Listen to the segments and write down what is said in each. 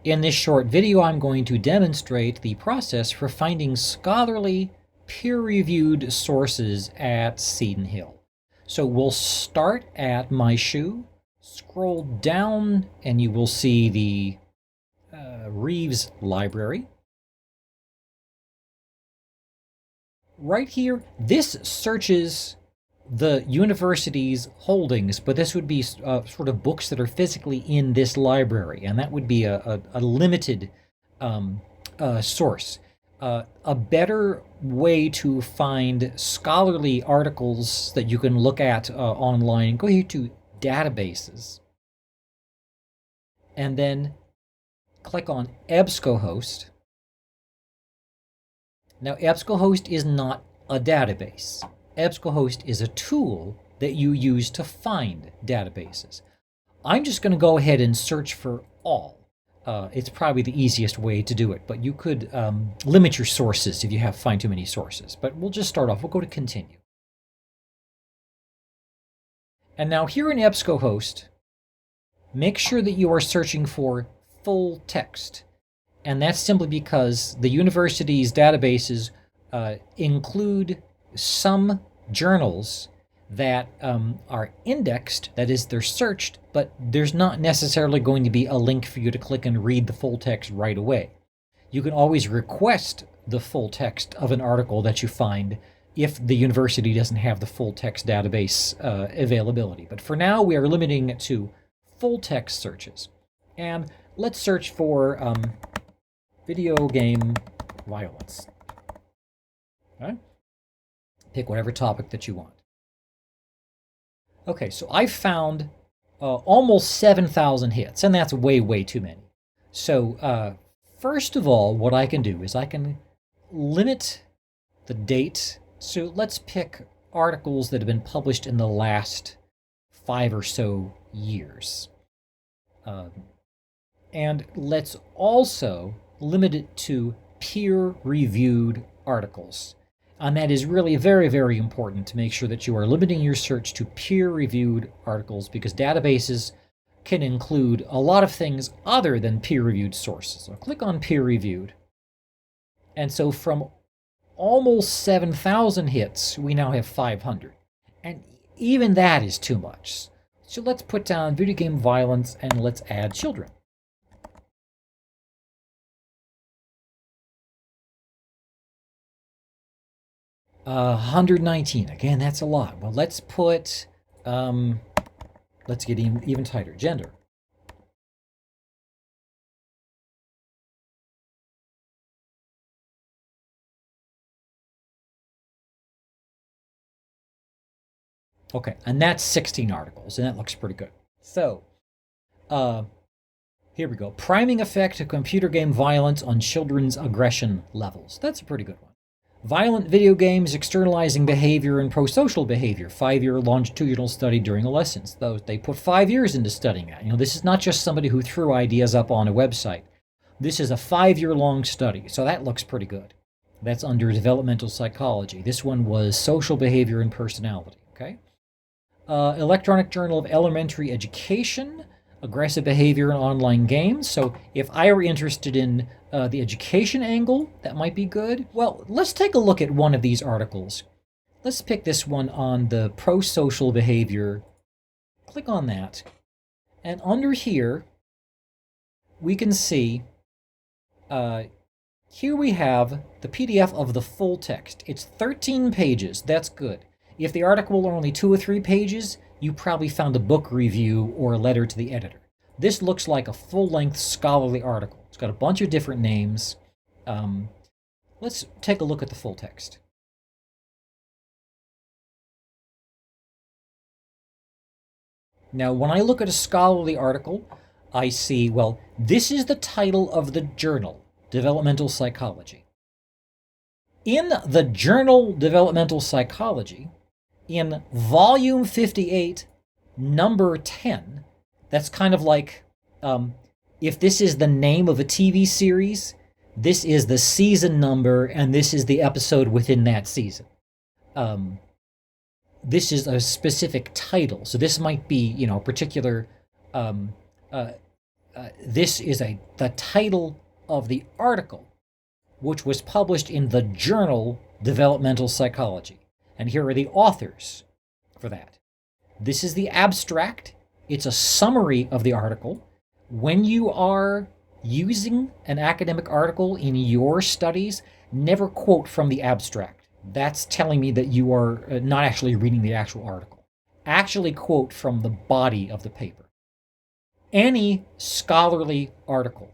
In this short video, I'm going to demonstrate the process for finding scholarly, peer-reviewed sources at Seton Hill. So we'll start at MySHU, scroll down, and you will see the Reeves library. Right here, this searches the university's holdings, but this would be sort of books that are physically in this library, and that would be a limited source. A better way to find scholarly articles that you can look at online, go here to databases, and then click on EBSCOhost. Now, EBSCOhost is not a database. EBSCOhost is a tool that you use to find databases. I'm just going to go ahead and search for all. It's probably the easiest way to do it, but you could limit your sources if you find too many sources. But we'll just start off. We'll go to continue. And now here in EBSCOhost, make sure that you are searching for full text. And that's simply because the university's databases include some journals that are indexed, that is, they're searched, but there's not necessarily going to be a link for you to click and read the full text right away. You can always request the full text of an article that you find if the university doesn't have the full text database availability. But for now, we are limiting it to full text searches. And let's search for video game violence. Okay? Pick whatever topic that you want. Okay, so I found almost 7,000 hits, and that's way, way too many. So first of all, what I can do is I can limit the date. So let's pick articles that have been published in the last 5 or so years. And let's also limit it to peer-reviewed articles. And that is really very, very important to make sure that you are limiting your search to peer-reviewed articles, because databases can include a lot of things other than peer-reviewed sources. So click on peer-reviewed. And so from almost 7,000 hits, we now have 500. And even that is too much. So let's put down video game violence and let's add children. 119. Again, that's a lot. Well, let's put, let's get even tighter. Gender. Okay, and that's 16 articles, and that looks pretty good. So, here we go. Priming effect of computer game violence on children's aggression levels. That's a pretty good one. Violent video games externalizing behavior and prosocial behavior. 5-year longitudinal study during adolescence. They put 5 years into studying that. You know, this is not just somebody who threw ideas up on a website. This is a 5-year-long study, so that looks pretty good. That's under developmental psychology. This one was social behavior and personality, okay? Electronic Journal of Elementary Education. Aggressive behavior in online games. So if I were interested in the education angle, that might be good. Well, let's take a look at one of these articles. Let's pick this one on the pro-social behavior. Click on that. And under here, we can see, here we have the PDF of the full text. It's 13 pages. That's good. If the article are only 2 or 3 pages, you probably found a book review or a letter to the editor. This looks like a full-length scholarly article. It's got a bunch of different names. Let's take a look at the full text. Now, when I look at a scholarly article, I see, well, this is the title of the journal, Developmental Psychology. In the journal Developmental Psychology, in volume 58, number 10, that's kind of like, if this is the name of a TV series, this is the season number, and this is the episode within that season. This is a specific title. So this might be, a particular this is the title of the article, which was published in the journal Developmental Psychology. And here are the authors for that. This is the abstract. It's a summary of the article. When you are using an academic article in your studies, never quote from the abstract. That's telling me that you are not actually reading the actual article. Actually quote from the body of the paper. Any scholarly article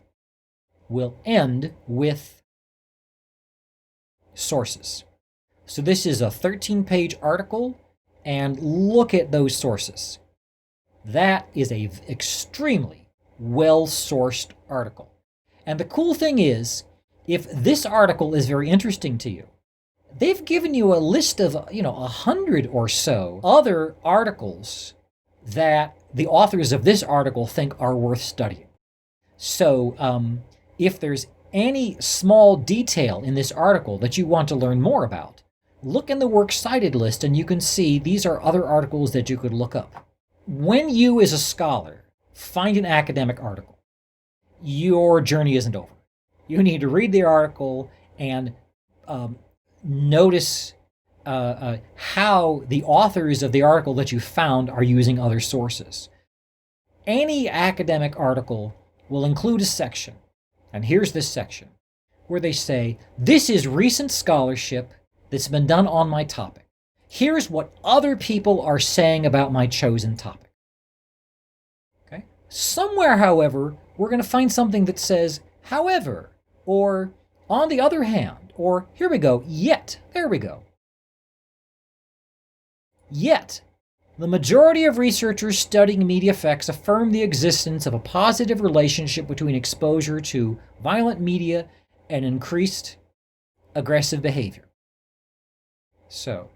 will end with sources. So this is a 13-page article, and look at those sources. That is an extremely well-sourced article. And the cool thing is, if this article is very interesting to you, they've given you a list of, 100 or so other articles that the authors of this article think are worth studying. So if there's any small detail in this article that you want to learn more about, look in the works cited list and you can see these are other articles that you could look up. When you, as a scholar, find an academic article, your journey isn't over. You need to read the article and notice how the authors of the article that you found are using other sources. Any academic article will include a section, and here's this section, where they say, this is recent scholarship that's been done on my topic. Here's what other people are saying about my chosen topic. Okay? Somewhere, however, we're going to find something that says, however, or on the other hand, or here we go, yet. There we go. Yet, the majority of researchers studying media effects affirm the existence of a positive relationship between exposure to violent media and increased aggressive behavior. So,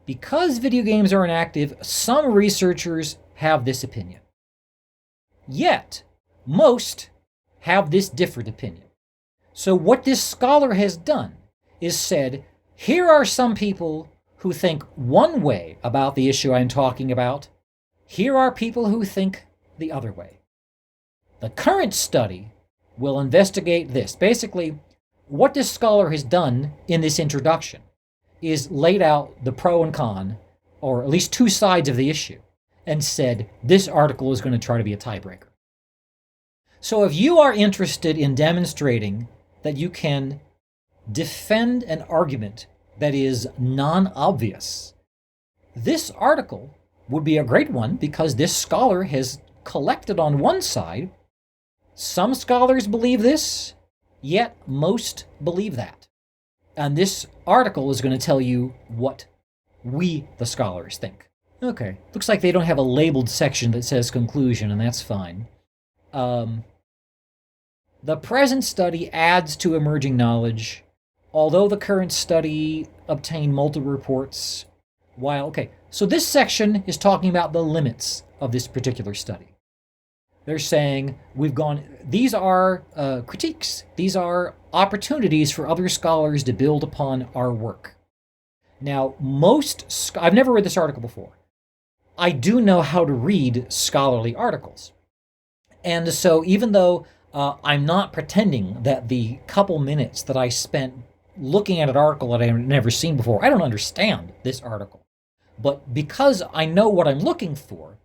because video games are inactive, some researchers have this opinion. Yet, most have this different opinion. So what this scholar has done is said, here are some people who think one way about the issue I'm talking about. Here are people who think the other way. The current study will investigate this. Basically, what this scholar has done in this introduction is laid out the pro and con, or at least two sides of the issue, and said this article is going to try to be a tiebreaker. So if you are interested in demonstrating that you can defend an argument that is non-obvious, this article would be a great one because this scholar has collected on one side. Some scholars believe this, yet most believe that. And this article is going to tell you what we, the scholars, think. Okay, looks like they don't have a labeled section that says conclusion, and that's fine. The present study adds to emerging knowledge, although the current study obtained multiple reports. So this section is talking about the limits of this particular study. They're saying these are critiques. These are opportunities for other scholars to build upon our work. Now, I've never read this article before. I do know how to read scholarly articles. And so even though I'm not pretending that the couple minutes that I spent looking at an article that I've never seen before, I don't understand this article. But because I know what I'm looking for,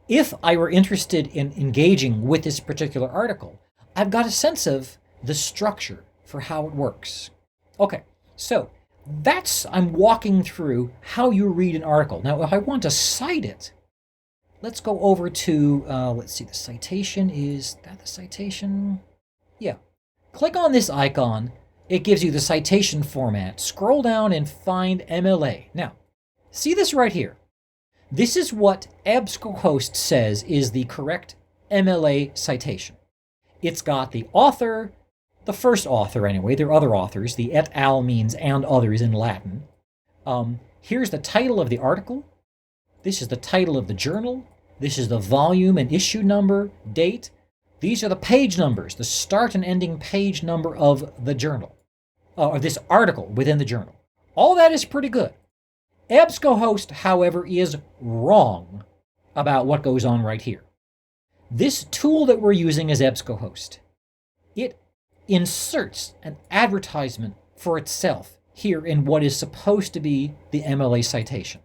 if I were interested in engaging with this particular article, I've got a sense of the structure for how it works. Okay, so I'm walking through how you read an article. Now, if I want to cite it, let's go over to, let's see, the citation, is that the citation? Yeah. Click on this icon. It gives you the citation format. Scroll down and find MLA. Now, see this right here. This is what EBSCOhost says is the correct MLA citation. It's got the author, the first author anyway. There are other authors. The et al means and others in Latin. Here's the title of the article. This is the title of the journal. This is the volume and issue number, date. These are the page numbers, the start and ending page number of the journal, of this article within the journal. All that is pretty good. EBSCOhost, however, is wrong about what goes on right here. This tool that we're using is EBSCOhost. It inserts an advertisement for itself here in what is supposed to be the MLA citation.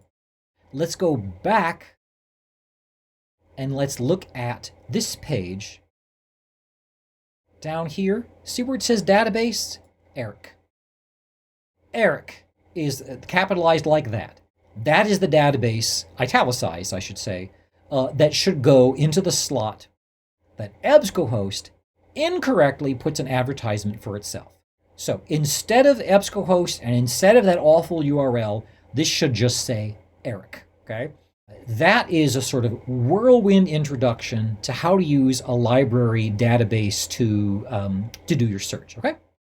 Let's go back and let's look at this page. Down here, see where it says database? Eric. Eric is capitalized like that. That is the database, italicized, I should say, that should go into the slot that EBSCOhost incorrectly puts an advertisement for itself. So instead of EBSCOhost and instead of that awful URL, this should just say Eric, okay? That is a sort of whirlwind introduction to how to use a library database to do your search, okay?